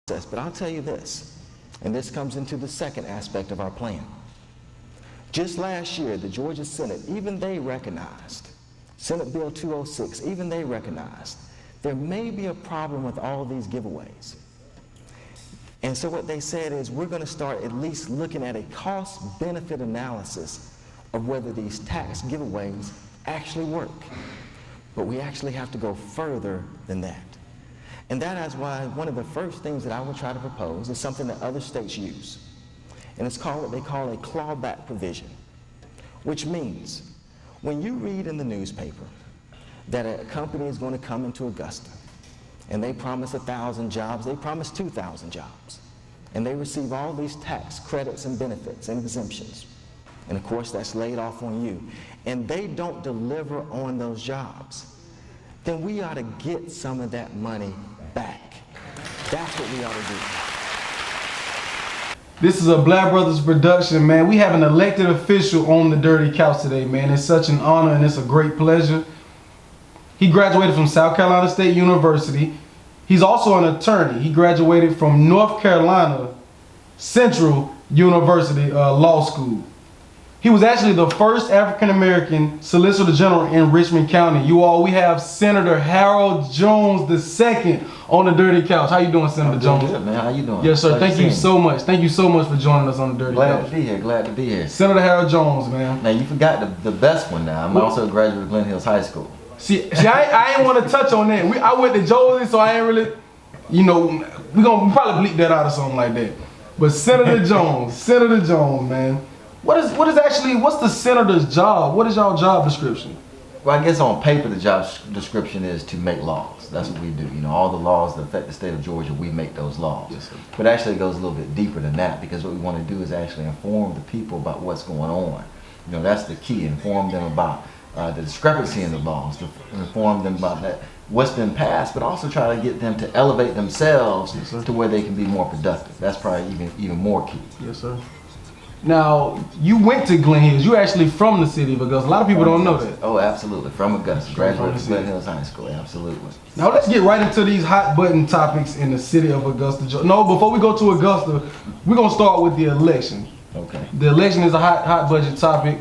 But I'll tell you this, and this comes into the second aspect of our plan. Just last year, the Georgia Senate, even they recognized, Senate Bill 206, even they recognized there may be a problem with all these giveaways. And so what they said is we're going to start at least looking at a cost-benefit analysis of whether these tax giveaways actually work. But we actually have to go further than that. And that is why one of the first things that I will try to propose is something that other states use. And it's called what they call a clawback provision, which means when you read in the newspaper that a company is going to come into Augusta and they promise 1,000 jobs, they promise 2,000 jobs, and they receive all these tax credits and benefits and exemptions, and of course that's laid off on you, and they don't deliver on those jobs, then we ought to get some of that money back. That's what we ought to do. This is a Black Brothers production, man. We have an elected official on the Dirty Couch today, man. It's such an honor and it's a great pleasure. He graduated from South Carolina State University. He's also an attorney. He graduated from North Carolina Central University Law School. He was actually the first African-American Solicitor General in Richmond County. You all, we have Senator Harold Jones II on the Dirty Couch. How you doing, Senator Jones? Good, man. How you doing? Yes, sir. Thank you so much. Thank you so much for joining us on the Dirty Couch. Glad to be here. Glad to be here. Senator Harold Jones, man. Now, you forgot the best one now. I'm also a graduate of Glen Hills High School. See, I ain't want to touch on that. I went to Josie, so I ain't really, we probably bleep that out or something like that. But Senator Jones, Senator Jones, man. What's the senator's job? What is y'all job description? Well, I guess on paper the job description is to make laws. That's what we do. All the laws that affect the state of Georgia, we make those laws. Yes, sir. But actually it goes a little bit deeper than that, because what we want to do is actually inform the people about what's going on. That's the key. Inform them about the discrepancy in the laws, to inform them about that, what's been passed, but also try to get them to elevate themselves to where they can be more productive. That's probably even more key. Yes, sir. Now, you went to Glen Hills. You're actually from the city of Augusta. A lot of people don't know that. Oh, absolutely. From Augusta. Graduated from Glen Hills High School. Absolutely. Now, let's get right into these hot button topics in the city of Augusta. No, before we go to Augusta, we're going to start with the election. Okay. The election is a hot budget topic.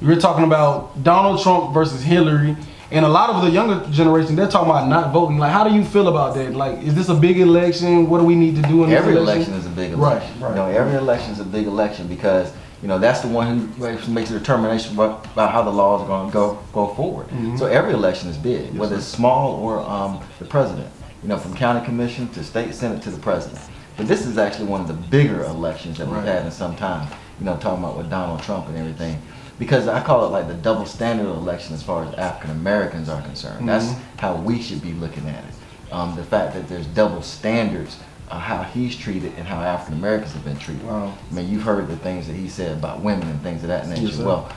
We're talking about Donald Trump versus Hillary. And a lot of the younger generation, they're talking about not voting. Like, how do you feel about that? Like, is this a big election? What do we need to do in this election? Every election is a big election. Right. Every election is a big election because, that's the one who makes a determination about how the laws are going to go forward. Mm-hmm. So every election is big, yes, whether it's small or the president. From county commission to state senate to the president. But this is actually one of the bigger elections that we've had in some time. Talking about with Donald Trump and everything. Because I call it like the double standard election as far as African Americans are concerned. Mm-hmm. That's how we should be looking at it. The fact that there's double standards of how he's treated and how African Americans have been treated. Wow. I mean, you've heard the things that he said about women and things of that nature. Yes, well,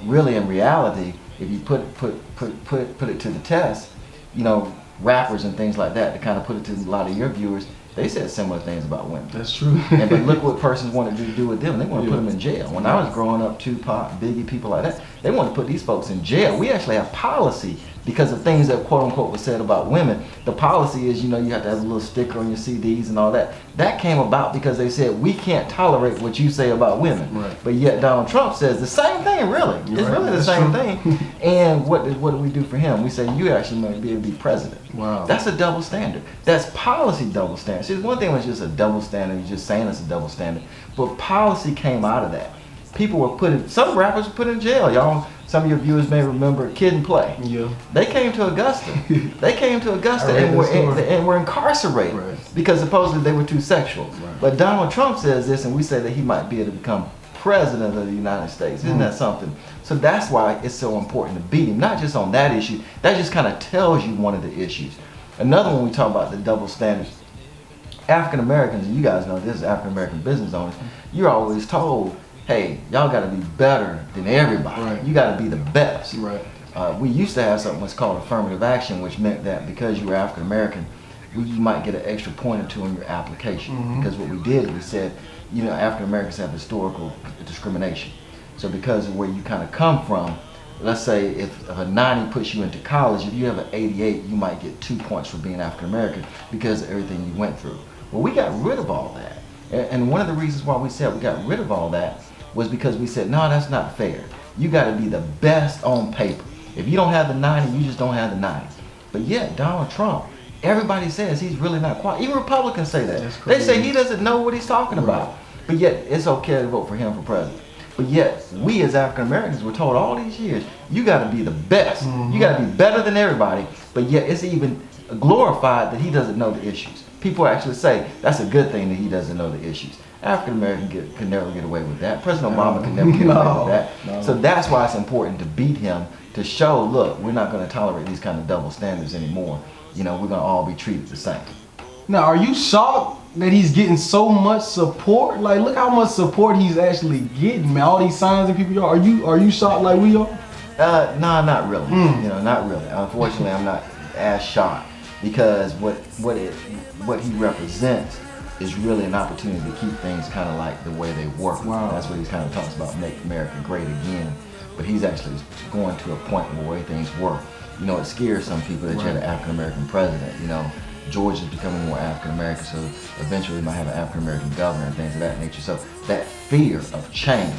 really in reality, if you put it to the test, rappers and things like that, to kind of put it to a lot of your viewers, they said similar things about women. That's true. But look what persons wanted to do with them. They want to put them in jail. When I was growing up, Tupac, Biggie, people like that, they want to put these folks in jail. We actually have policy because of things that quote unquote was said about women. The policy is, you have to have a little sticker on your CDs and all that. That came about because they said we can't tolerate what you say about women. Right. But yet Donald Trump says the same thing, really. It's really the same thing. And what do we do for him? We say you actually might be able to be president. Wow. That's a double standard. That's policy double standard. See, one thing was just a double standard, you're just saying it's a double standard. But policy came out of that. People were some rappers were put in jail. Some of your viewers may remember Kid and Play. Yeah. They came to Augusta. and were incarcerated because supposedly they were too sexual. Right. But Donald Trump says this, and we say that he might be able to become president of the United States. Isn't that something? So that's why it's so important to beat him, not just on that issue. That just kind of tells you one of the issues. Another one, we talk about the double standards. African Americans, and you guys know this is African American business owners, you're always told, hey, y'all got to be better than everybody. Right. You got to be the best. Right. We used to have something that's called affirmative action, which meant that because you were African American, you might get an extra point or two on your application. Mm-hmm. Because what we did, we said, African Americans have historical discrimination. So because of where you kind of come from, let's say if a 90 puts you into college, if you have an 88, you might get 2 points for being African American because of everything you went through. Well, we got rid of all that. And one of the reasons why we said we got rid of all that was because we said, no, that's not fair. You got to be the best on paper. If you don't have the 90, you just don't have the 90. But yet, Donald Trump, everybody says he's really not qualified. Even Republicans say that. They say he doesn't know what he's talking about. But yet, it's okay to vote for him for president. But yet, we as African Americans were told all these years, you got to be the best. You got to be better than everybody. But yet, it's even glorified that he doesn't know the issues. People actually say that's a good thing that he doesn't know the issues. African American can never get away with that. President Obama can never get away with that. So that's why it's important to beat him, to show, look, we're not going to tolerate these kind of double standards anymore. You know, we're going to all be treated the same. Now, are you shocked that he's getting so much support? Like, look how much support he's actually getting, man. All these signs and people are you shocked like we are? No, not really. You know, not really. Unfortunately, I'm not as shocked because what he represents is really an opportunity to keep things kind of like the way they were. Wow. That's what he kind of talks about, make America great again. But he's actually going to a point where the way things work. You know, it scares some people that you had an African American president. You know, Georgia's becoming more African American, so eventually we might have an African American governor and things of that nature. So that fear of change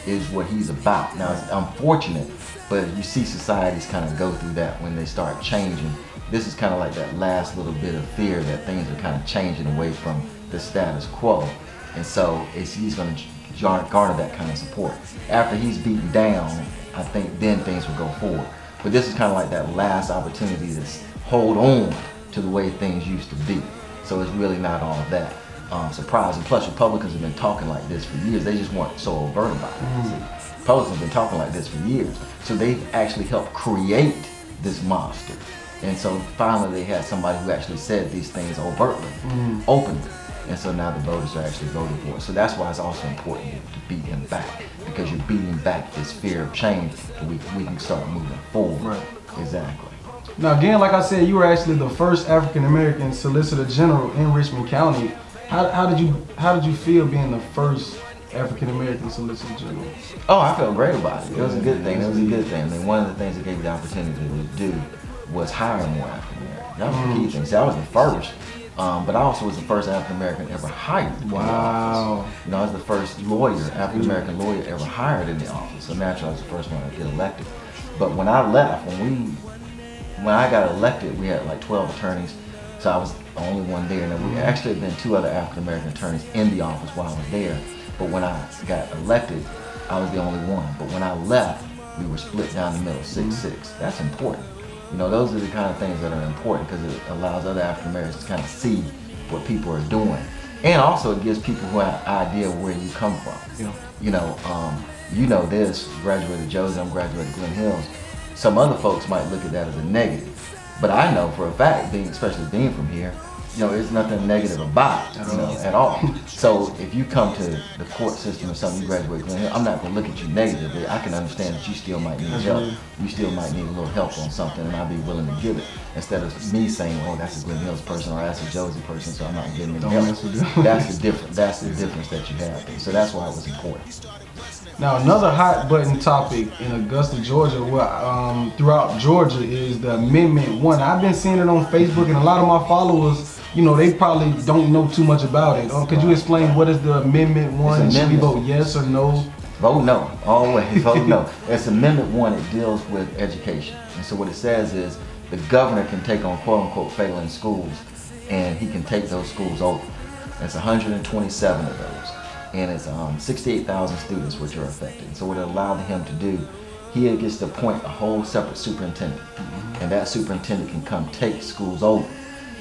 is what he's about. Now, it's unfortunate, but you see societies kind of go through that when they start changing. This is kind of like that last little bit of fear that things are kind of changing away from the status quo. And so he's going to garner that kind of support. After he's beaten down, I think then things will go forward. But this is kind of like that last opportunity to hold on to the way things used to be. So it's really not all that surprising. Plus, Republicans have been talking like this for years. They just weren't so overt about it. See, Republicans have been talking like this for years. So they've actually helped create this monster. And so finally they had somebody who actually said these things overtly, openly. And so now the voters are actually voting for it. So that's why it's also important to beat him back, because you're beating back this fear of change, and we can start moving forward. Right. Exactly. Now, again, like I said, you were actually the first African American Solicitor General in Richmond County. How did you feel being the first African American Solicitor General? Oh, I felt great about it. It was a good thing. It was a good thing. I mean, one of the things that gave me the opportunity to do was hire more African Americans. That was the key thing. See, I was the first. But I also was the first African American ever hired in the office. You know, I was the first lawyer, African American lawyer ever hired in the office. So naturally, I was the first one to get elected. But when I left, when I got elected, we had like 12 attorneys. So I was the only one there. And we actually had been 2 other African American attorneys in the office while I was there. But when I got elected, I was the only one. But when I left, we were split down the middle, 6-6. That's important. You know, those are the kind of things that are important because it allows other African Americans to kind of see what people are doing. And also it gives people who have an idea where you come from. Yeah. You know this, graduated Josie, I'm graduated Glen Hills. Some other folks might look at that as a negative. But I know for a fact, especially being from here, you know, there's nothing negative about it, at all. So if you come to the court system or something, you graduate Glen Hill, I'm not going to look at you negatively. I can understand that you still might need help. You still might need a little help on something, and I'll be willing to give it. Instead of me saying, oh, that's a Glen Hills person or that's a Josie person, so I'm not giving any help. That's the difference. That's the difference that you have. So that's why it was important. Now, another hot button topic in Augusta, Georgia, throughout Georgia, is the Amendment 1. I've been seeing it on Facebook, and a lot of my followers, you know, they probably don't know too much about it. Could you explain what is the Amendment 1? Should we vote yes or no? Vote no, always vote no. It's Amendment 1, it deals with education. And so what it says is the governor can take on quote unquote failing schools, and he can take those schools over. There's 127 of those. And it's 68,000 students which are affected. So what it allowed him to do, he gets to appoint a whole separate superintendent. And that superintendent can come take schools over.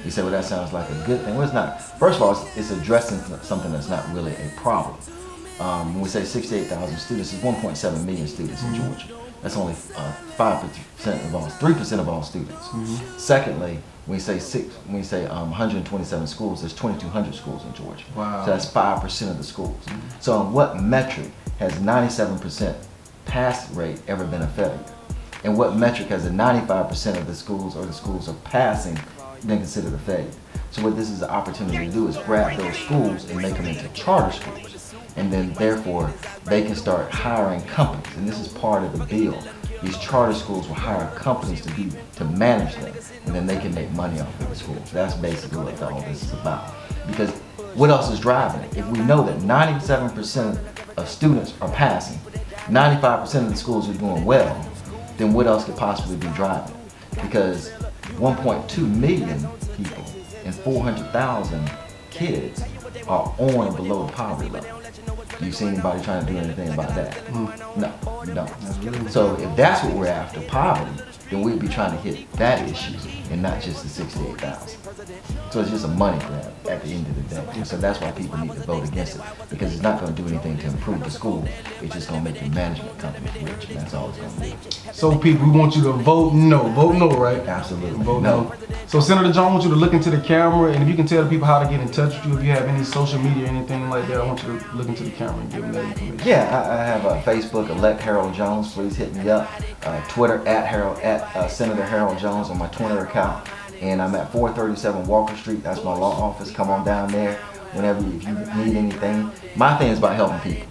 You say, well, that sounds like a good thing. Well, it's not. First of all, it's addressing something that's not really a problem. When we say 68,000 students, it's 1.7 million students in Georgia. That's only 5% of all, 3% of all students. Secondly, when we say 127 schools, there's 2,200 schools in Georgia. Wow. So that's 5% of the schools. So in what metric has 97% pass rate ever been a failure? And what metric has a 95% of the schools or the schools are passing been considered a failure? So what this is an opportunity to do is grab those schools and make them into charter schools. And then therefore they can start hiring companies. And this is part of the bill. these charter schools will hire companies to manage them, and then they can make money off of the schools. That's basically what all this is about. Because what else is driving it? If we know that 97% of students are passing, 95% of the schools are doing well, then what else could possibly be driving it? Because 1.2 million people and 400,000 kids are on or below the poverty level. Do you see anybody trying to do anything about that? No, you don't. So if that's what we're after, poverty, then we'd be trying to hit that issue and not just the 68,000. So it's just a money grab at the end of the day. And so that's why people need to vote against it, because it's not going to do anything to improve the school. It's just going to make the management companies rich, and that's all it's going to do. So people, we want you to vote no. Vote no, right? Absolutely. Vote no. So Senator John, I want you to look into the camera, and if you can tell the people how to get in touch with you, if you have any social media or anything like that, I want you to look into the camera and give them that information. Yeah, I have Facebook, elect Harold Jones. Please hit me up. Twitter at Senator Harold Jones on my Twitter account. And I'm at 437 Walker Street. That's my law office. Come on down there whenever if you need anything. My thing is about helping people.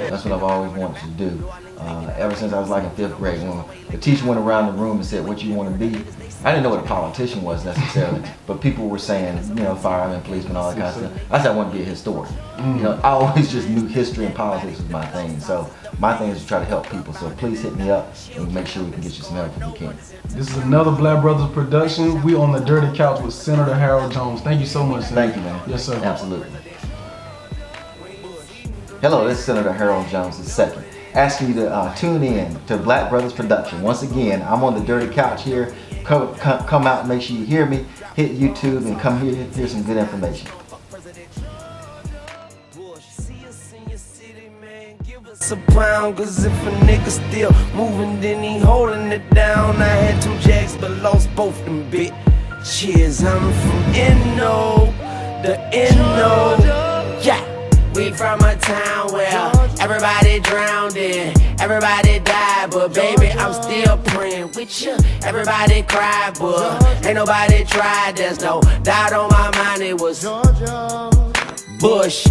That's what I've always wanted to do. Ever since I was like in 5th grade, when the teacher went around the room and said, "What you want to be?" I didn't know what a politician was necessarily, but people were saying, you know, fireman, policeman, all that kind of stuff. I said I wanted to be a historian. You know, I always just knew history and politics was my thing. So my thing is to try to help people. So please hit me up and make sure we can get you some help if we can. This is another Black Brothers production. We on the Dirty Couch with Senator Harold Jones. Thank you so much, Senator. Thank you, man. Yes, sir. Absolutely. Hello, this is Senator Harold Jones II, asking you to tune in to Black Brothers Production. Once again, I'm on the Dirty Couch here. Come out and make sure you hear me. Hit YouTube and come here, hear some good information. A pound, cause if a nigga still moving, then he holding it down. I had 2 jacks but lost both them bit. Cheers, I'm from Inno, the Inno. Yeah, we from a town where everybody drowned in, everybody died, but baby, I'm still praying with you. Everybody cried, but ain't nobody tried. There's no doubt on my mind, it was Bush.